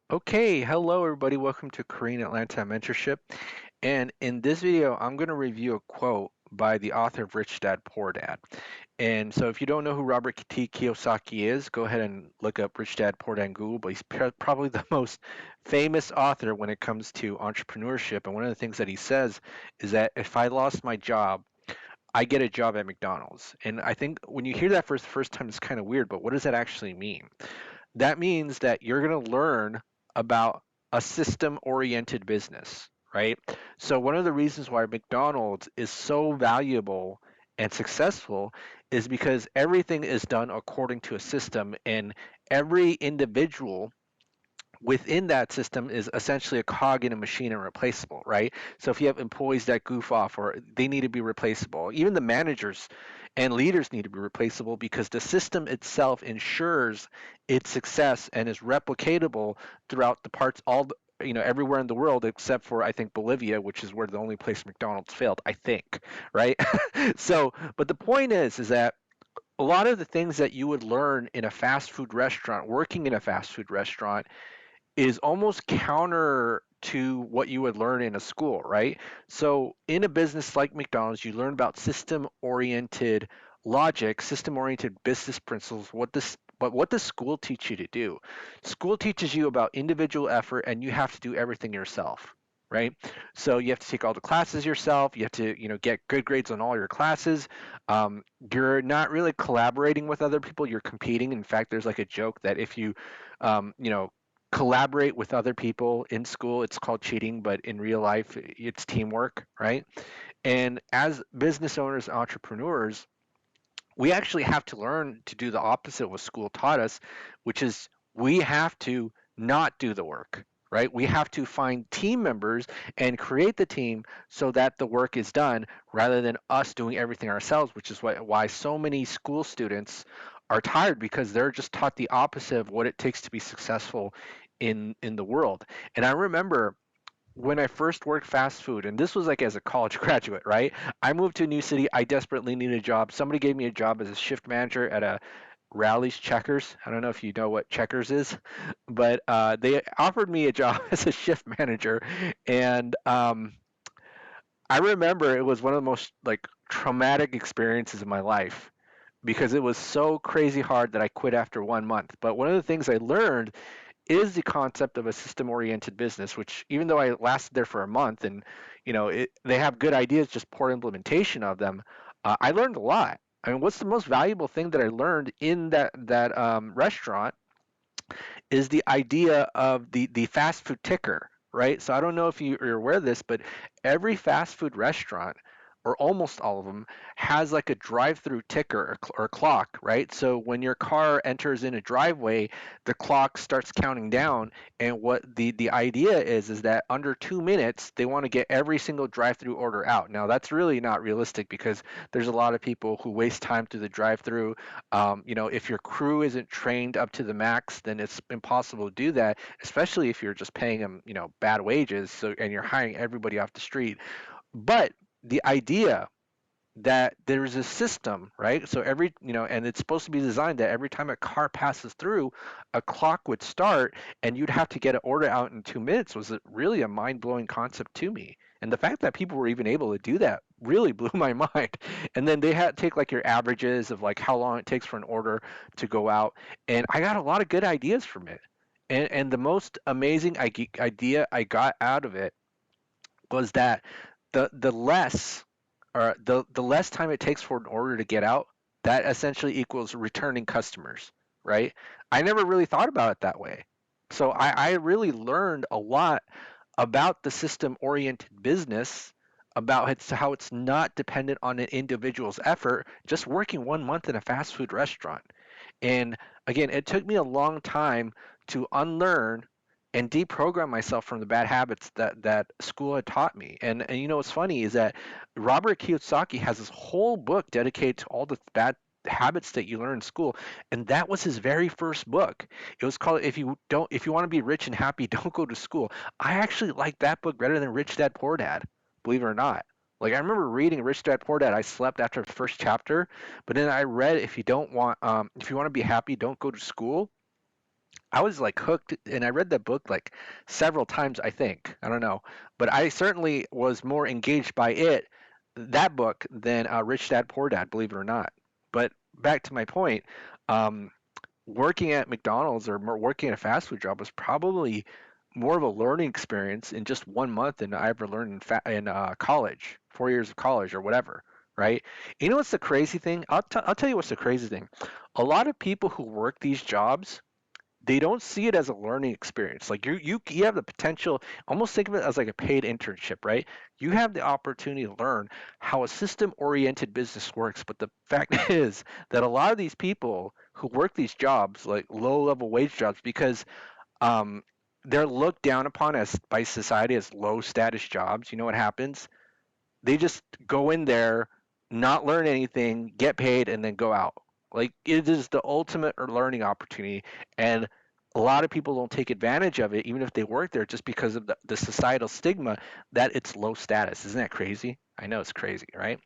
Okay, hello everybody. Welcome to Korean Atlanta Mentorship. And in this video, I'm going to review a quote by the author of Rich Dad Poor Dad. And so if you don't know who Robert T. Kiyosaki is, go ahead and look up Rich Dad Poor Dad in Google, but he's probably the most famous author when it comes to entrepreneurship. And one of the things that he says is that if I lost my job, I get a job at McDonald's. And I think when you hear that for the first time, it's kind of weird, but what does that actually mean? That means that you're going to learn about a system oriented business, right? So, one of the reasons why McDonald's is so valuable and successful is because everything is done according to a system, and every individual within that system is essentially a cog in a machine and replaceable, right? So if you have employees that goof off or they need to be replaceable, even the managers and leaders need to be replaceable because the system itself ensures its success and is replicatable throughout the parts everywhere in the world except for I think Bolivia, which is where the only place McDonald's failed, I think, right? So, but the point is that a lot of the things that you would learn in a fast food restaurant, working in a fast food restaurant, is almost counter to what you would learn in a school, right? So, in a business like McDonald's, you learn about system oriented logic, system oriented business principles. But what does school teach you to do? School teaches you about individual effort and you have to do everything yourself, right? So you have to take all the classes yourself. You have to, get good grades on all your classes. Um, you're not really collaborating with other people. You're competing. In fact, there's like a joke that if you, collaborate with other people in school, it's called cheating, but in real life, it's teamwork, right? And as business owners, entrepreneurs, we actually have to learn to do the opposite of what school taught us, which is we have to not do the work, right? We have to find team members and create the team so that the work is done rather than us doing everything ourselves, which is why so many school students are tired because they're just taught the opposite of what it takes to be successful in the world. And I remember when I first worked fast food, and this was like as a college graduate, right? I moved to a new city. I desperately needed a job. Somebody gave me a job as a shift manager at a Rally's Checkers. I don't know if you know what Checkers is, but they offered me a job as a shift manager, and I remember it was one of the most like traumatic experiences of my life because it was so crazy hard that I quit after 1 month. But one of the things I learned is the concept of a system oriented business, which even though I lasted there for a month and they have good ideas, just poor implementation of them, I learned a lot. I mean, what's the most valuable thing that I learned in that restaurant is the idea of the fast food ticker, right? So I don't know if you're aware of this, but every fast food restaurant, or almost all of them, has like a drive-through ticker or clock, right? So when your car enters in a driveway, the clock starts counting down, and what the idea is that under 2 minutes they want to get every single drive-through order out. Now that's really not realistic because there's a lot of people who waste time through the drive-through. If your crew isn't trained up to the max, then it's impossible to do that, especially if you're just paying them, bad wages. So, and you're hiring everybody off the street. But the idea that there's a system, right? So and it's supposed to be designed that every time a car passes through, a clock would start and you'd have to get an order out in 2 minutes was really a mind blowing concept to me. And the fact that people were even able to do that really blew my mind. And then they had to take like your averages of like how long it takes for an order to go out. And I got a lot of good ideas from it. And the most amazing idea I got out of it was that the less or the less time it takes for an order to get out, that essentially equals returning customers, right? I never really thought about it that way. So I really learned a lot about the system oriented business, about how it's not dependent on an individual's effort, just working 1 month in a fast food restaurant. And again, it took me a long time to unlearn and deprogram myself from the bad habits that school had taught me. And what's funny is that Robert Kiyosaki has this whole book dedicated to all the bad habits that you learn in school, and that was his very first book. It was called if you want to be rich and happy, don't go to school. I actually like that book better than Rich Dad Poor Dad, believe it or not. Like I remember reading Rich Dad Poor Dad, I slept after the first chapter, but then I read if you want to be happy, don't go to school. I was like hooked, and I read that book like several times, I think. I don't know, but I certainly was more engaged by that book, than Rich Dad Poor Dad, believe it or not. But back to my point, um, working at McDonald's or working at a fast food job was probably more of a learning experience in just 1 month than I ever learned in college, 4 years of college or whatever, right? You know what's the crazy thing? I'll tell you what's the crazy thing. A lot of people who work these jobs, they don't see it as a learning experience. Like you have the potential, almost think of it as like a paid internship, right? You have the opportunity to learn how a system oriented business works. But the fact is that a lot of these people who work these jobs, like low level wage jobs, because um, they're looked down upon as by society as low status jobs, you know what happens? They just go in there, not learn anything, get paid, and then go out. Like it is the ultimate learning opportunity, and a lot of people don't take advantage of it, even if they work there, just because of the societal stigma that it's low status. Isn't that crazy? I know it's crazy, right?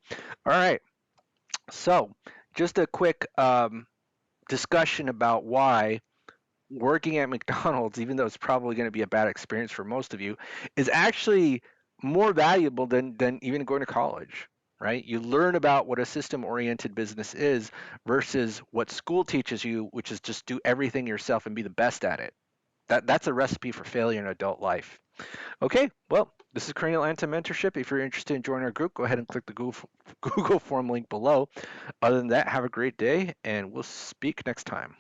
All right. So, just a quick discussion about why working at McDonald's, even though it's probably going to be a bad experience for most of you, is actually more valuable than even going to college, right? You learn about what a system oriented business is versus what school teaches you, which is just do everything yourself and be the best at it. That's a recipe for failure in adult life. Okay, well, this is Cranial Anti Mentorship. If you're interested in joining our group, go ahead and click the Google form link below. Other than that, have a great day, and we'll speak next time.